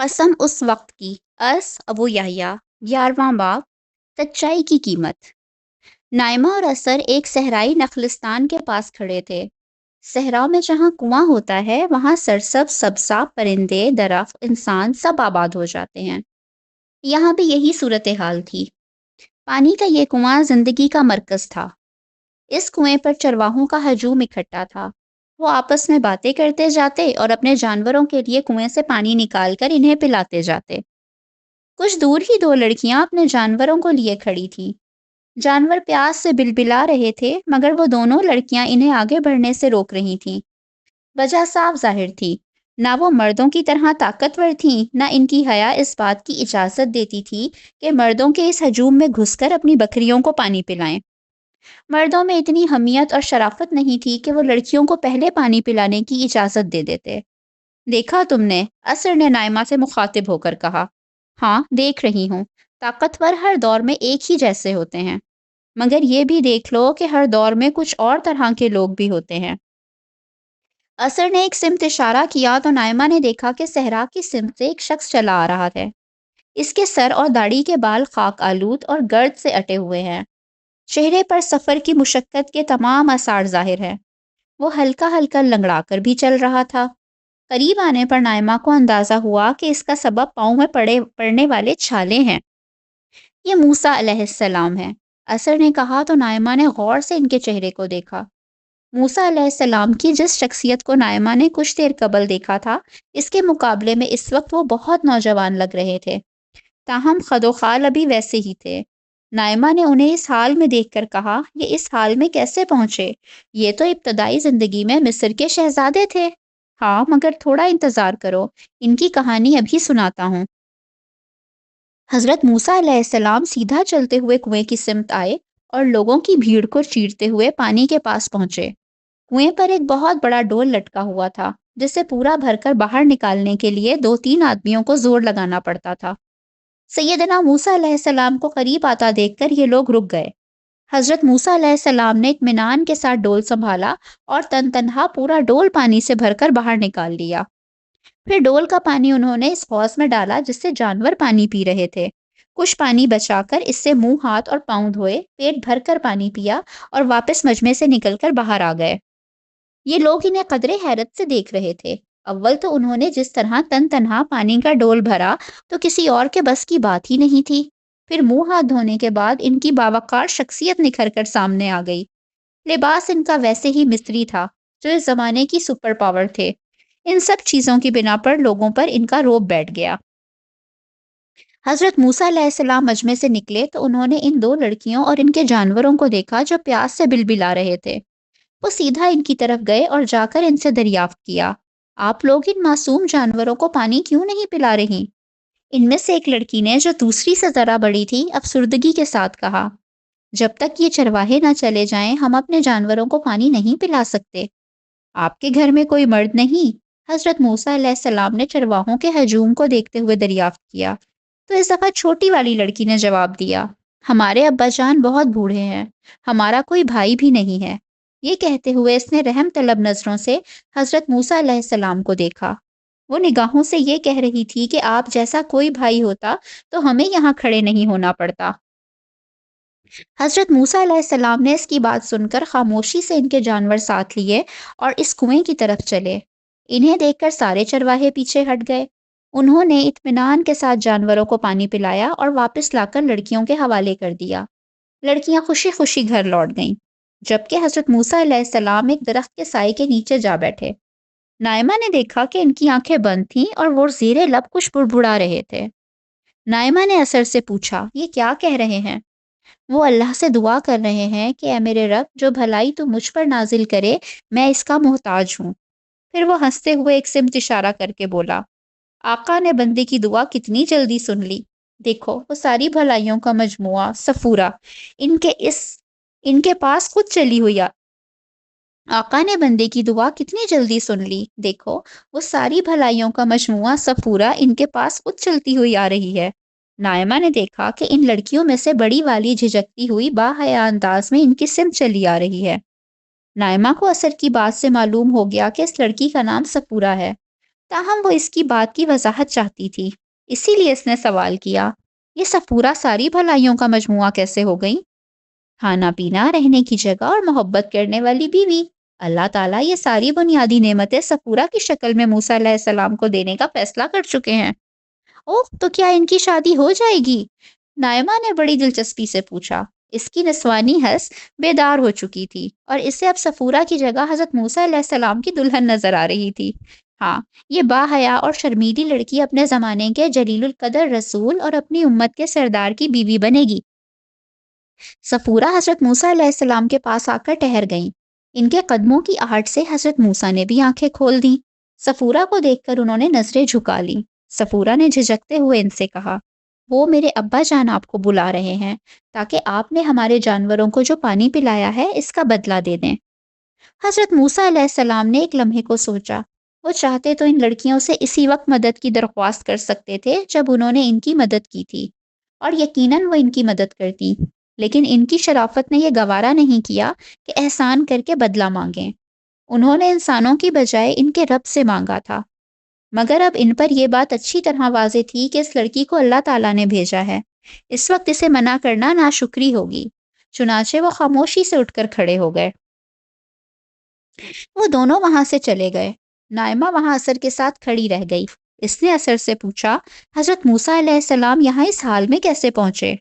قسم اس وقت کی، ابو یحییٰ، 11واں باب، سچائی کی قیمت۔ نائمہ اور اثر ایک صحرائی نخلستان کے پاس کھڑے تھے۔ صحرا میں جہاں کنواں ہوتا ہے وہاں سرسبز سبزاب، پرندے، درخت، انسان سب آباد ہو جاتے ہیں۔ یہاں بھی یہی صورتحال تھی۔ پانی کا یہ کنواں زندگی کا مرکز تھا۔ اس کنویں پر چرواہوں کا ہجوم اکٹھا تھا۔ وہ آپس میں باتیں کرتے جاتے اور اپنے جانوروں کے لیے کنویں سے پانی نکال کر انہیں پلاتے جاتے۔ کچھ دور ہی دو لڑکیاں اپنے جانوروں کو لیے کھڑی تھیں۔ جانور پیاس سے بلبلا رہے تھے مگر وہ دونوں لڑکیاں انہیں آگے بڑھنے سے روک رہی تھیں۔ وجہ صاف ظاہر تھی، نہ وہ مردوں کی طرح طاقتور تھیں، نہ ان کی حیا اس بات کی اجازت دیتی تھی کہ مردوں کے اس ہجوم میں گھس کر اپنی بکریوں کو پانی پلائیں۔ مردوں میں اتنی حمیت اور شرافت نہیں تھی کہ وہ لڑکیوں کو پہلے پانی پلانے کی اجازت دے دیتے۔ دیکھا تم نے؟ اثر نے نائمہ سے مخاطب ہو کر کہا۔ ہاں، دیکھ رہی ہوں۔ طاقتور ہر دور میں ایک ہی جیسے ہوتے ہیں، مگر یہ بھی دیکھ لو کہ ہر دور میں کچھ اور طرح کے لوگ بھی ہوتے ہیں۔ اثر نے ایک سمت اشارہ کیا تو نائمہ نے دیکھا کہ صحرا کی سمت سے ایک شخص چلا آ رہا ہے۔ اس کے سر اور داڑھی کے بال خاک آلود اور گرد سے اٹے ہوئے ہیں۔ چہرے پر سفر کی مشقت کے تمام آثار ظاہر ہیں۔ وہ ہلکا ہلکا لنگڑا کر بھی چل رہا تھا۔ قریب آنے پر نائمہ کو اندازہ ہوا کہ اس کا سبب پاؤں میں پڑنے والے چھالے ہیں۔ یہ موسیٰ علیہ السلام ہے، اثر نے کہا تو نائمہ نے غور سے ان کے چہرے کو دیکھا۔ موسیٰ علیہ السلام کی جس شخصیت کو نائمہ نے کچھ دیر قبل دیکھا تھا، اس کے مقابلے میں اس وقت وہ بہت نوجوان لگ رہے تھے، تاہم خد و خال ابھی ویسے ہی تھے۔ نائمہ نے انہیں اس حال میں دیکھ کر کہا، یہ اس حال میں کیسے پہنچے؟ یہ تو ابتدائی زندگی میں مصر کے شہزادے تھے۔ ہاں، مگر تھوڑا انتظار کرو، ان کی کہانی ابھی سناتا ہوں۔ حضرت موسیٰ علیہ السلام سیدھا چلتے ہوئے کنویں کی سمت آئے اور لوگوں کی بھیڑ کو چیرتے ہوئے پانی کے پاس پہنچے۔ کنویں پر ایک بہت بڑا ڈول لٹکا ہوا تھا، جسے پورا بھر کر باہر نکالنے کے لیے 2-3 آدمیوں کو زور لگانا پڑتا تھا۔ سیدنا موسیٰ علیہ السلام کو قریب آتا دیکھ کر یہ لوگ رک گئے۔ حضرت موسیٰ علیہ السلام نے اطمینان کے ساتھ ڈول سنبھالا اور تنہا پورا ڈول پانی سے بھر کر باہر نکال لیا۔ پھر ڈول کا پانی انہوں نے اس حوض میں ڈالا جس سے جانور پانی پی رہے تھے۔ کچھ پانی بچا کر اس سے منہ، ہاتھ اور پاؤں دھوئے، پیٹ بھر کر پانی پیا اور واپس مجمع سے نکل کر باہر آ گئے۔ یہ لوگ انہیں قدرے حیرت سے دیکھ رہے تھے۔ اول تو انہوں نے جس طرح تنہا پانی کا ڈول بھرا تو کسی اور کے بس کی بات ہی نہیں تھی۔ پھر منہ ہاتھ دھونے کے بعد ان کی باوقار شخصیت نکھر کر سامنے آ گئی۔ لباس ان کا ویسے ہی مصری تھا جو اس زمانے کی سپر پاور تھے۔ ان سب چیزوں کی بنا پر لوگوں پر ان کا رعب بیٹھ گیا۔ حضرت موسیٰ علیہ السلام مجمع سے نکلے تو انہوں نے ان 2 لڑکیوں اور ان کے جانوروں کو دیکھا جو پیاس سے بلبلا رہے تھے۔ وہ سیدھا ان کی طرف گئے اور جا کر ان سے دریافت کیا، آپ لوگ ان معصوم جانوروں کو پانی کیوں نہیں پلا رہی؟ ان میں سے ایک لڑکی نے، جو دوسری سے ذرا بڑی تھی، افسردگی کے ساتھ کہا، جب تک یہ چرواہے نہ چلے جائیں ہم اپنے جانوروں کو پانی نہیں پلا سکتے۔ آپ کے گھر میں کوئی مرد نہیں؟ حضرت موسیٰ علیہ السلام نے چرواہوں کے ہجوم کو دیکھتے ہوئے دریافت کیا تو اس دفعہ چھوٹی والی لڑکی نے جواب دیا، ہمارے ابا جان بہت بوڑھے ہیں، ہمارا کوئی بھائی بھی نہیں ہے۔ یہ کہتے ہوئے اس نے رحم طلب نظروں سے حضرت موسیٰ علیہ السلام کو دیکھا۔ وہ نگاہوں سے یہ کہہ رہی تھی کہ آپ جیسا کوئی بھائی ہوتا تو ہمیں یہاں کھڑے نہیں ہونا پڑتا۔ حضرت موسیٰ علیہ السلام نے اس کی بات سن کر خاموشی سے ان کے جانور ساتھ لیے اور اس کنویں کی طرف چلے۔ انہیں دیکھ کر سارے چرواہے پیچھے ہٹ گئے۔ انہوں نے اطمینان کے ساتھ جانوروں کو پانی پلایا اور واپس لا کر لڑکیوں کے حوالے کر دیا۔ لڑکیاں خوشی خوشی گھر لوٹ گئیں، جبکہ حضرت موسیٰ علیہ السلام ایک درخت کے سائے کے نیچے جا بیٹھے۔ نائمہ نے دیکھا کہ ان کی آنکھیں بند تھیں اور وہ زیر لب کچھ بڑبڑا رہے تھے۔ نائمہ نے اثر سے پوچھا، یہ کیا کہہ رہے ہیں؟ وہ اللہ سے دعا کر رہے ہیں کہ اے میرے رب، جو بھلائی تو مجھ پر نازل کرے میں اس کا محتاج ہوں۔ پھر وہ ہنستے ہوئے ایک سمت اشارہ کر کے بولا، آقا نے بندے کی دعا کتنی جلدی سن لی۔ دیکھو وہ ساری بھلائیوں کا مجموعہ صفورہ ان کے پاس خود چلی ہوئی آقا نے بندے کی دعا کتنی جلدی سن لی۔ دیکھو وہ ساری بھلائیوں کا مجموعہ صفورہ ان کے پاس خود چلتی ہوئی آ رہی ہے۔ نائمہ نے دیکھا کہ ان لڑکیوں میں سے بڑی والی جھجکتی ہوئی باحیا انداز میں ان کی سمت چلی آ رہی ہے۔ نائمہ کو اثر کی بات سے معلوم ہو گیا کہ اس لڑکی کا نام صفورہ ہے۔ تاہم وہ اس کی بات کی وضاحت چاہتی تھی، اسی لیے اس نے سوال کیا، یہ صفورہ ساری بھلائیوں کا مجموعہ کیسے ہو گئی؟ کھانا پینا، رہنے کی جگہ اور محبت کرنے والی بیوی۔ اللہ تعالیٰ یہ ساری بنیادی نعمتیں صفورہ کی شکل میں موسیٰ علیہ السلام کو دینے کا فیصلہ کر چکے ہیں۔ اوہ، تو کیا ان کی شادی ہو جائے گی؟ نائمہ نے بڑی دلچسپی سے پوچھا۔ اس کی نسوانی حس بیدار ہو چکی تھی اور اسے اب صفورہ کی جگہ حضرت موسیٰ علیہ السلام کی دلہن نظر آ رہی تھی۔ ہاں، یہ باحیا اور شرمیلی لڑکی اپنے زمانے کے جلیل القدر رسول اور اپنی امت کے سردار کی بیوی بنے گی۔ صفورہ حضرت موسیٰ علیہ السلام کے پاس آ کر ٹہر گئیں۔ ان کے قدموں کی آہٹ سے حضرت موسیٰ نے بھی آنکھیں کھول دیں۔ صفورہ کو دیکھ کر انہوں نے نظریں جھکا لیں۔ صفورہ نے جھجکتے ہوئے ان سے کہا، وہ میرے ابا جان آپ کو بلا رہے ہیں تاکہ آپ نے ہمارے جانوروں کو جو پانی پلایا ہے اس کا بدلہ دے دیں۔ حضرت موسیٰ علیہ السلام نے ایک لمحے کو سوچا، وہ چاہتے تو ان لڑکیوں سے اسی وقت مدد کی درخواست کر سکتے تھے جب انہوں نے ان کی مدد کی تھی، اور یقیناً وہ ان کی مدد کرتی، لیکن ان کی شرافت نے یہ گوارا نہیں کیا کہ احسان کر کے بدلہ مانگیں۔ انہوں نے انسانوں کی بجائے ان کے رب سے مانگا تھا، مگر اب ان پر یہ بات اچھی طرح واضح تھی کہ اس لڑکی کو اللہ تعالیٰ نے بھیجا ہے، اس وقت اسے منع کرنا ناشکری ہوگی۔ چنانچہ وہ خاموشی سے اٹھ کر کھڑے ہو گئے۔ وہ دونوں وہاں سے چلے گئے۔ نائمہ وہاں اثر کے ساتھ کھڑی رہ گئی۔ اس نے اثر سے پوچھا، حضرت موسیٰ علیہ السلام یہاں اس حال میں کیسے پہنچے؟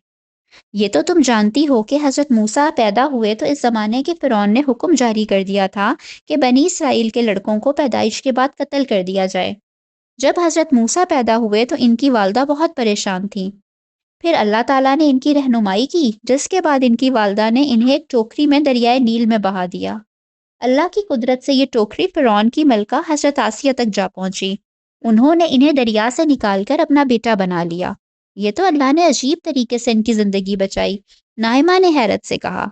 یہ تو تم جانتی ہو کہ حضرت موسیٰ پیدا ہوئے تو اس زمانے کے فرعون نے حکم جاری کر دیا تھا کہ بنی اسرائیل کے لڑکوں کو پیدائش کے بعد قتل کر دیا جائے۔ جب حضرت موسیٰ پیدا ہوئے تو ان کی والدہ بہت پریشان تھیں۔ پھر اللہ تعالیٰ نے ان کی رہنمائی کی، جس کے بعد ان کی والدہ نے انہیں ایک ٹوکری میں دریائے نیل میں بہا دیا۔ اللہ کی قدرت سے یہ ٹوکری فرعون کی ملکہ حضرت آسیہ تک جا پہنچی۔ انہوں نے انہیں دریا سے نکال کر اپنا بیٹا بنا لیا۔ یہ تو اللہ نے عجیب طریقے سے ان کی زندگی بچائی۔ نائمہ نے حیرت سے کہا،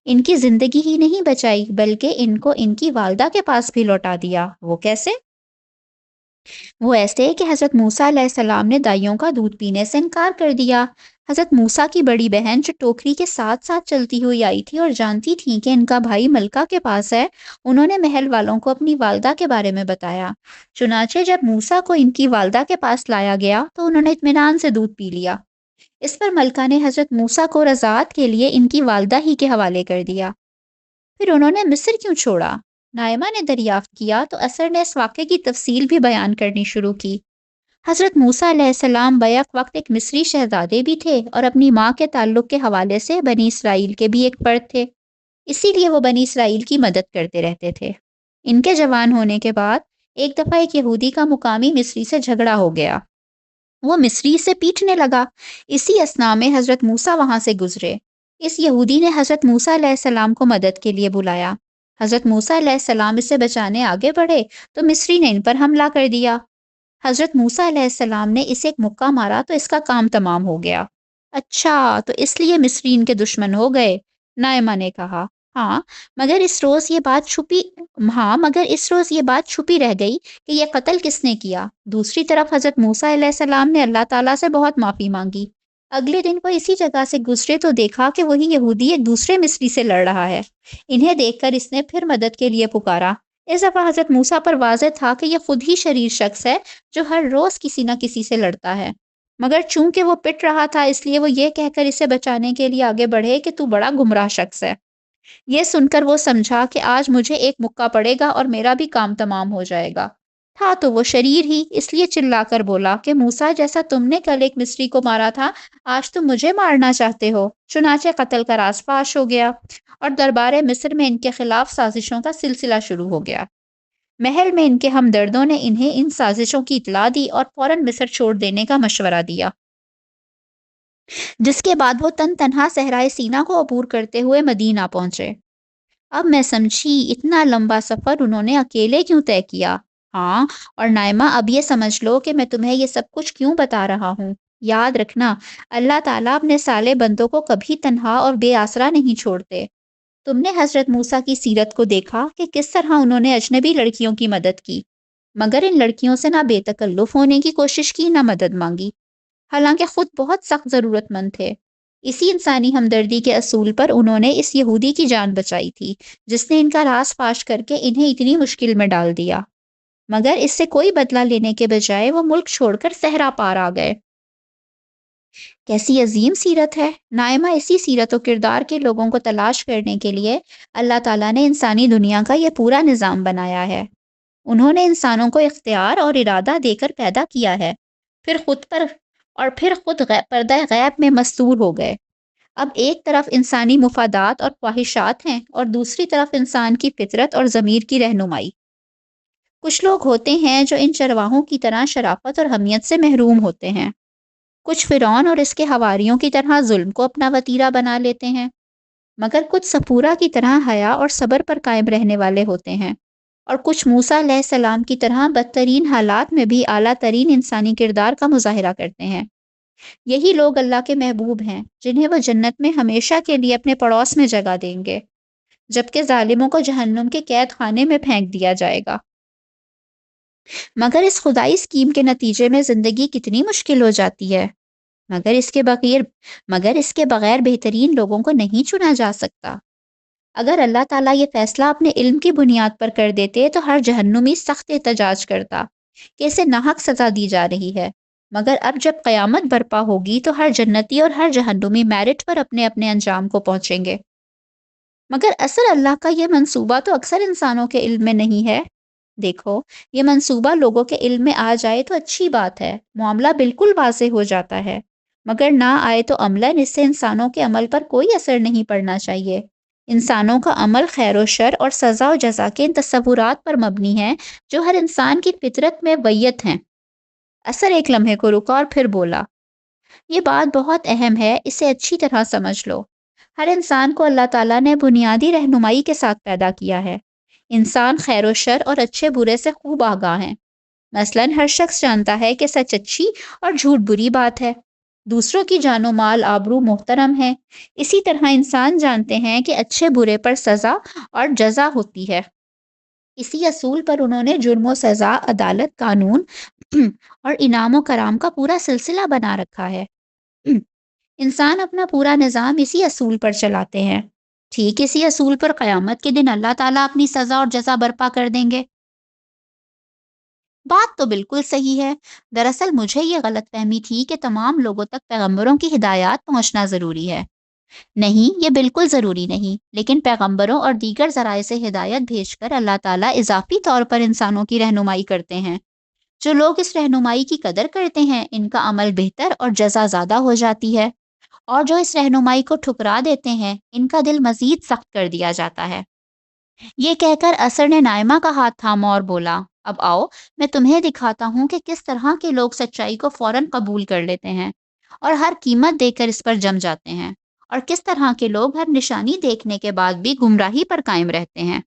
ان کی زندگی ہی نہیں بچائی بلکہ ان کو ان کی والدہ کے پاس بھی لوٹا دیا۔ وہ کیسے؟ وہ ایسے کہ حضرت موسیٰ علیہ السلام نے دائیوں کا دودھ پینے سے انکار کر دیا۔ حضرت موسیٰ کی بڑی بہن جو ٹوکری کے ساتھ ساتھ چلتی ہوئی آئی تھی اور جانتی تھی کہ ان کا بھائی ملکہ کے پاس ہے، انہوں نے محل والوں کو اپنی والدہ کے بارے میں بتایا۔ چنانچہ جب موسیٰ کو ان کی والدہ کے پاس لایا گیا تو انہوں نے اطمینان سے دودھ پی لیا۔ اس پر ملکہ نے حضرت موسیٰ کو رضاعت کے لیے ان کی والدہ ہی کے حوالے کر دیا۔ پھر انہوں نے مصر کیوں چھوڑا؟ نائمہ نے دریافت کیا تو اثر نے اس واقعے کی تفصیل بھی بیان کرنی شروع کی۔ حضرت موسیٰ علیہ السلام بیک وقت ایک مصری شہزادے بھی تھے اور اپنی ماں کے تعلق کے حوالے سے بنی اسرائیل کے بھی ایک فرد تھے، اسی لیے وہ بنی اسرائیل کی مدد کرتے رہتے تھے۔ ان کے جوان ہونے کے بعد ایک دفعہ ایک یہودی کا مقامی مصری سے جھگڑا ہو گیا۔ وہ مصری سے پیٹنے لگا۔ اسی اثناء میں حضرت موسیٰ وہاں سے گزرے۔ اس یہودی نے حضرت موسیٰ علیہ السلام کو مدد کے لیے بلایا۔ حضرت موسیٰ علیہ السلام اسے بچانے آگے بڑھے تو مصری نے ان پر حملہ کر دیا۔ حضرت موسیٰ علیہ السلام نے اسے ایک مکہ مارا تو اس کا کام تمام ہو گیا۔ اچھا، تو اس لیے مصری ان کے دشمن ہو گئے؟ نائمہ نے کہا، ہاں مگر اس روز یہ بات چھپی رہ گئی کہ یہ قتل کس نے کیا۔ دوسری طرف حضرت موسیٰ علیہ السلام نے اللہ تعالیٰ سے بہت معافی مانگی۔ اگلے دن وہ اسی جگہ سے گزرے تو دیکھا کہ وہی یہودی ایک دوسرے مصری سے لڑ رہا ہے۔ انہیں دیکھ کر اس نے پھر مدد کے لیے پکارا۔ اس دفعہ حضرت موسیٰ پر واضح تھا کہ یہ خود ہی شریر شخص ہے جو ہر روز کسی نہ کسی سے لڑتا ہے، مگر چونکہ وہ پٹ رہا تھا اس لیے وہ یہ کہہ کر اسے بچانے کے لیے آگے بڑھے کہ تو بڑا گمراہ شخص ہے۔ یہ سن کر وہ سمجھا کہ آج مجھے ایک مکہ پڑے گا اور میرا بھی کام تمام ہو جائے گا۔ تھا تو وہ شریر ہی، اس لیے چلا کر بولا کہ موسیٰ، جیسا تم نے کل ایک مصری کو مارا تھا، آج تم مجھے مارنا چاہتے ہو۔ چنانچہ قتل کا راز فاش ہو گیا اور دربار مصر میں ان کے خلاف سازشوں کا سلسلہ شروع ہو گیا۔ محل میں ان کے ہمدردوں نے انہیں ان سازشوں کی اطلاع دی اور فوراً مصر چھوڑ دینے کا مشورہ دیا، جس کے بعد وہ تن تنہا صحرائے سینا کو عبور کرتے ہوئے مدینہ پہنچے۔ اب میں سمجھی اتنا لمبا سفر انہوں نے اکیلے کیوں طے کیا۔ ہاں، اور نائمہ اب یہ سمجھ لو کہ میں تمہیں یہ سب کچھ کیوں بتا رہا ہوں۔ یاد رکھنا، اللہ تعالیٰ اپنے صالح بندوں کو کبھی تنہا اور بے آسرا نہیں چھوڑتے۔ تم نے حضرت موسیٰ کی سیرت کو دیکھا کہ کس طرح انہوں نے اجنبی لڑکیوں کی مدد کی، مگر ان لڑکیوں سے نہ بے تکلف ہونے کی کوشش کی نہ مدد مانگی، حالانکہ خود بہت سخت ضرورت مند تھے۔ اسی انسانی ہمدردی کے اصول پر انہوں نے اس یہودی کی جان بچائی تھی جس نے ان کا راز فاش کر کے انہیں اتنی مشکل میں ڈال دیا۔ مگر اس سے کوئی بدلہ لینے کے بجائے وہ ملک چھوڑ کر صحرا پار آ گئے۔ کیسی عظیم سیرت ہے! نائمہ اسی سیرت و کردار کے لوگوں کو تلاش کرنے کے لیے اللہ تعالیٰ نے انسانی دنیا کا یہ پورا نظام بنایا ہے۔ انہوں نے انسانوں کو اختیار اور ارادہ دے کر پیدا کیا ہے، پھر خود پردہ غیب میں مستور ہو گئے۔ اب ایک طرف انسانی مفادات اور خواہشات ہیں اور دوسری طرف انسان کی فطرت اور ضمیر کی رہنمائی۔ کچھ لوگ ہوتے ہیں جو ان چرواہوں کی طرح شرافت اور حمیت سے محروم ہوتے ہیں۔ کچھ فرعون اور اس کے حواریوں کی طرح ظلم کو اپنا وتیرہ بنا لیتے ہیں، مگر کچھ صفورہ کی طرح حیا اور صبر پر قائم رہنے والے ہوتے ہیں، اور کچھ موسیٰ علیہ السلام کی طرح بدترین حالات میں بھی اعلیٰ ترین انسانی کردار کا مظاہرہ کرتے ہیں۔ یہی لوگ اللہ کے محبوب ہیں، جنہیں وہ جنت میں ہمیشہ کے لیے اپنے پڑوس میں جگہ دیں گے، جبکہ ظالموں کو جہنم کے قید خانے میں پھینک دیا جائے گا۔ مگر اس خدائی اسکیم کے نتیجے میں زندگی کتنی مشکل ہو جاتی ہے۔ مگر اس کے بغیر بہترین لوگوں کو نہیں چنا جا سکتا۔ اگر اللہ تعالیٰ یہ فیصلہ اپنے علم کی بنیاد پر کر دیتے تو ہر جہنمی سخت احتجاج کرتا کہ اسے ناحق سزا دی جا رہی ہے، مگر اب جب قیامت برپا ہوگی تو ہر جنتی اور ہر جہنمی میرٹ پر اپنے اپنے انجام کو پہنچیں گے۔ مگر اصل اللہ کا یہ منصوبہ تو اکثر انسانوں کے علم میں نہیں ہے۔ دیکھو، یہ منصوبہ لوگوں کے علم میں آ جائے تو اچھی بات ہے، معاملہ بالکل واضح ہو جاتا ہے، مگر نہ آئے تو عملاً اس سے انسانوں کے عمل پر کوئی اثر نہیں پڑنا چاہیے۔ انسانوں کا عمل خیر و شر اور سزا و جزا کے ان تصورات پر مبنی ہے جو ہر انسان کی فطرت میں ویت ہیں۔ اثر ایک لمحے کو رکا اور پھر بولا، یہ بات بہت اہم ہے، اسے اچھی طرح سمجھ لو۔ ہر انسان کو اللہ تعالیٰ نے بنیادی رہنمائی کے ساتھ پیدا کیا ہے۔ انسان خیر و شر اور اچھے برے سے خوب آگاہ ہیں۔ مثلاً ہر شخص جانتا ہے کہ سچ اچھی اور جھوٹ بری بات ہے، دوسروں کی جان و مال آبرو محترم ہے۔ اسی طرح انسان جانتے ہیں کہ اچھے برے پر سزا اور جزا ہوتی ہے۔ اسی اصول پر انہوں نے جرم و سزا، عدالت، قانون اور انعام و کرام کا پورا سلسلہ بنا رکھا ہے۔ انسان اپنا پورا نظام اسی اصول پر چلاتے ہیں۔ ٹھیک اسی اصول پر قیامت کے دن اللہ تعالیٰ اپنی سزا اور جزا برپا کر دیں گے۔ بات تو بالکل صحیح ہے۔ دراصل مجھے یہ غلط فہمی تھی کہ تمام لوگوں تک پیغمبروں کی ہدایات پہنچنا ضروری ہے۔ نہیں، یہ بالکل ضروری نہیں، لیکن پیغمبروں اور دیگر ذرائع سے ہدایت بھیج کر اللہ تعالیٰ اضافی طور پر انسانوں کی رہنمائی کرتے ہیں۔ جو لوگ اس رہنمائی کی قدر کرتے ہیں، ان کا عمل بہتر اور جزا زیادہ ہو جاتی ہے، اور جو اس رہنمائی کو ٹھکرا دیتے ہیں، ان کا دل مزید سخت کر دیا جاتا ہے۔ یہ کہہ کر اثر نے نائمہ کا ہاتھ تھاما اور بولا، اب آؤ، میں تمہیں دکھاتا ہوں کہ کس طرح کے لوگ سچائی کو فوراً قبول کر لیتے ہیں اور ہر قیمت دے کر اس پر جم جاتے ہیں، اور کس طرح کے لوگ ہر نشانی دیکھنے کے بعد بھی گمراہی پر قائم رہتے ہیں۔